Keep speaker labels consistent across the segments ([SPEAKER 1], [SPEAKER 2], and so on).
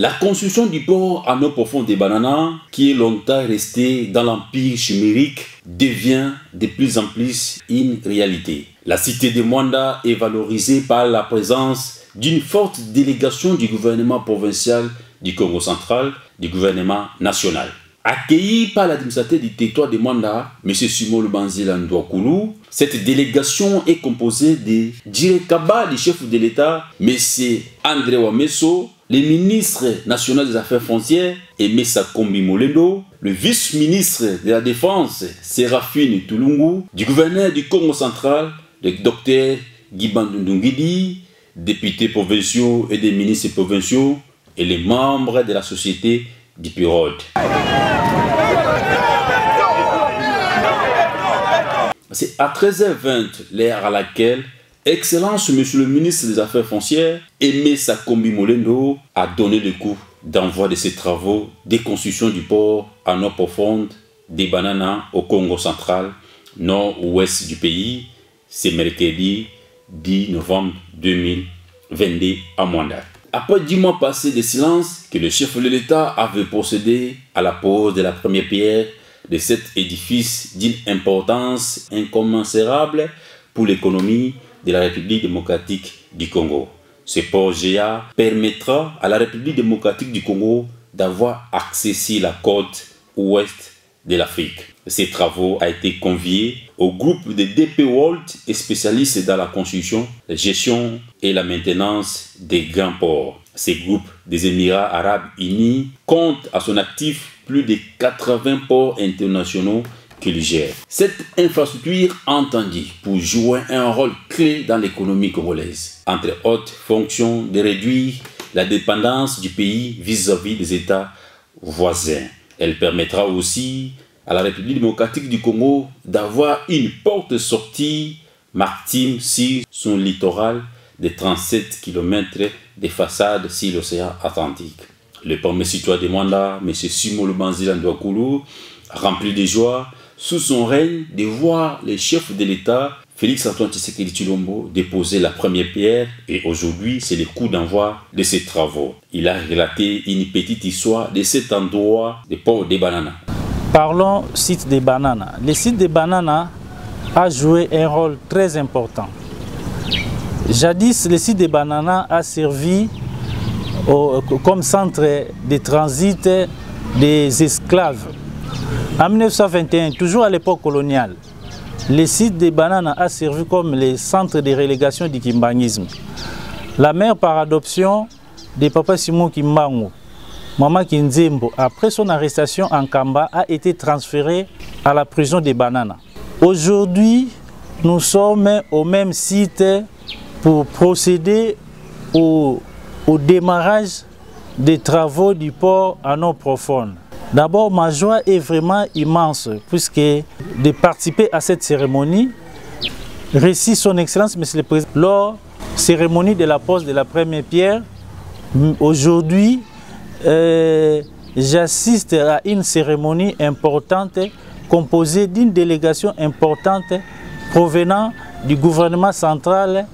[SPEAKER 1] La construction du port en eau profonde des Bananas, qui est longtemps resté dans l'empire chimérique, devient de plus en plus une réalité. La cité de Mwanda est valorisée par la présence d'une forte délégation du gouvernement provincial du Congo central, du gouvernement national. Accueilli par l'administrateur du territoire de Mwanda, M. Simon Lubanzila Ndouakoulou, cette délégation est composée de Djirekaba, le chef de l'État, M. André Wameso, le ministre national des Affaires foncières, Aimé Sakombi Molendo, le vice-ministre de la Défense, Séraphine Tulungu, du gouverneur du Congo central, le docteur Guiban Ndungidi, députés provinciaux et des ministres provinciaux, et les membres de la société d'Ipirode. C'est à 13h20, l'heure à laquelle Excellence Monsieur le ministre des Affaires foncières, Aimé Sakombi Molendo, a donné le coup d'envoi de ses travaux de construction du port en eau profonde des Bananas au Congo central, nord-ouest du pays. C'est mercredi 10 novembre 2022 à Mwanda. Après 10 mois passés de silence, que le chef de l'État avait procédé à la pose de la première pierre de cet édifice d'une importance incommensurable pour l'économie de la République démocratique du Congo. Ce port GA permettra à la République démocratique du Congo d'avoir accès sur la côte ouest de l'Afrique. Ces travaux ont été conviés au groupe de DP World et spécialistes dans la construction, la gestion et la maintenance des grands ports. Ces groupes des Émirats arabes unis comptent à son actif plus de 80 ports internationaux qu'il gère. Cette infrastructure entendue pour jouer un rôle clé dans l'économie congolaise, entre autres fonctions de réduire la dépendance du pays vis-à-vis des États voisins. Elle permettra aussi à la République démocratique du Congo d'avoir une porte-sortie maritime sur son littoral de 37 km de façade sur l'océan Atlantique. Le premier citoyen de Mwanda, M. Simon Lubanzila Ndouakoulou, rempli de joie sous son règne de voir le chef de l'État, Félix Antoine Tshisekedi Tshilombo, déposer la première pierre, et aujourd'hui c'est le coup d'envoi de ses travaux. Il a relaté une petite histoire de cet endroit de port des Bananas.
[SPEAKER 2] Parlons site des Bananas. Le site des Bananas a joué un rôle très important. Jadis, le site des Bananas a servi comme centre de transit des esclaves. En 1921, toujours à l'époque coloniale, le site des Bananas a servi comme le centre de relégation du kimbangisme. La mère par adoption de Papa Simon Kimbangu, Maman Kinzembo, après son arrestation en Kamba, a été transférée à la prison des Bananas. Aujourd'hui, nous sommes au même site pour procéder au démarrage des travaux du port en eau profonde. D'abord, ma joie est vraiment immense puisque de participer à cette cérémonie, récit son Excellence Monsieur le Président, lors de la cérémonie de la pose de la première pierre. Aujourd'hui, j'assiste à une cérémonie importante composée d'une délégation importante provenant du gouvernement central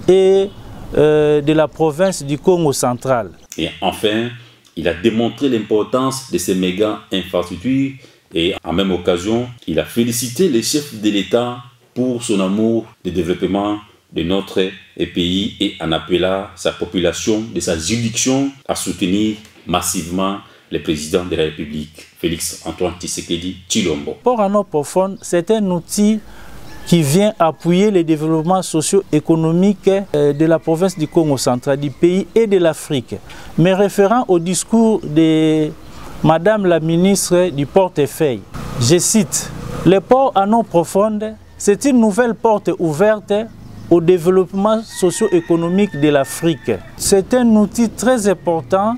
[SPEAKER 2] et de la province du Congo central.
[SPEAKER 1] Et enfin, il a démontré l'importance de ces méga infrastructures et en même occasion, il a félicité les chefs de l'État pour son amour du développement de notre pays et en appelant sa population de sa juridiction à soutenir massivement le président de la République, Félix Antoine Tshisekedi Tshilombo.
[SPEAKER 2] Port en eau profonde, c'est un outil qui vient appuyer le développement socio-économique de la province du Congo central, du pays et de l'Afrique. Mais référant au discours de Madame la ministre du portefeuille, je cite, « Le port en eau profonde, c'est une nouvelle porte ouverte au développement socio-économique de l'Afrique. C'est un outil très important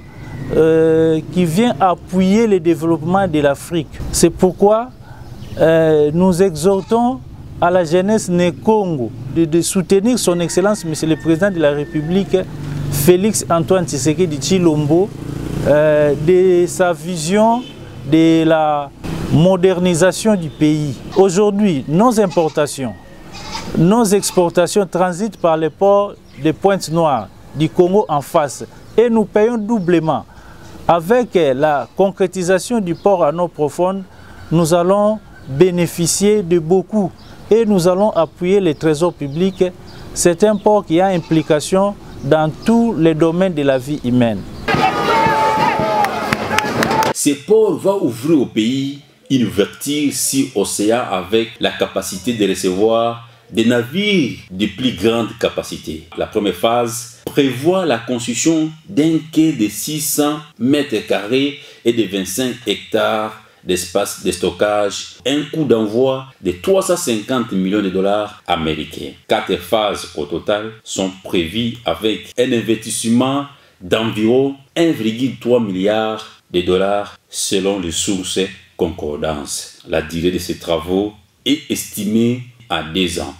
[SPEAKER 2] qui vient appuyer le développement de l'Afrique. C'est pourquoi nous exhortons à la jeunesse né-Congo de soutenir son Excellence Monsieur le Président de la République, Félix Antoine Tshisekedi Tshilombo, de sa vision de la modernisation du pays. Aujourd'hui, nos importations, nos exportations transitent par les ports de Pointe-Noire, du Congo en face, et nous payons doublement Avec la concrétisation du port à eau profonde, nous allons bénéficier de beaucoup et nous allons appuyer les trésors publics. C'est un port qui a implication dans tous les domaines de la vie humaine.
[SPEAKER 1] Ce port va ouvrir au pays une ouverture sur l'océan avec la capacité de recevoir des navires de plus grande capacité. La première phase prévoit la construction d'un quai de 600 mètres carrés et de 25 hectares d'espace de stockage, un coût d'envoi de 350 millions de dollars américains. 4 phases au total sont prévues avec un investissement d'environ 1,3 milliard de dollars selon les sources concordantes. La durée de ces travaux est estimée à 2 ans.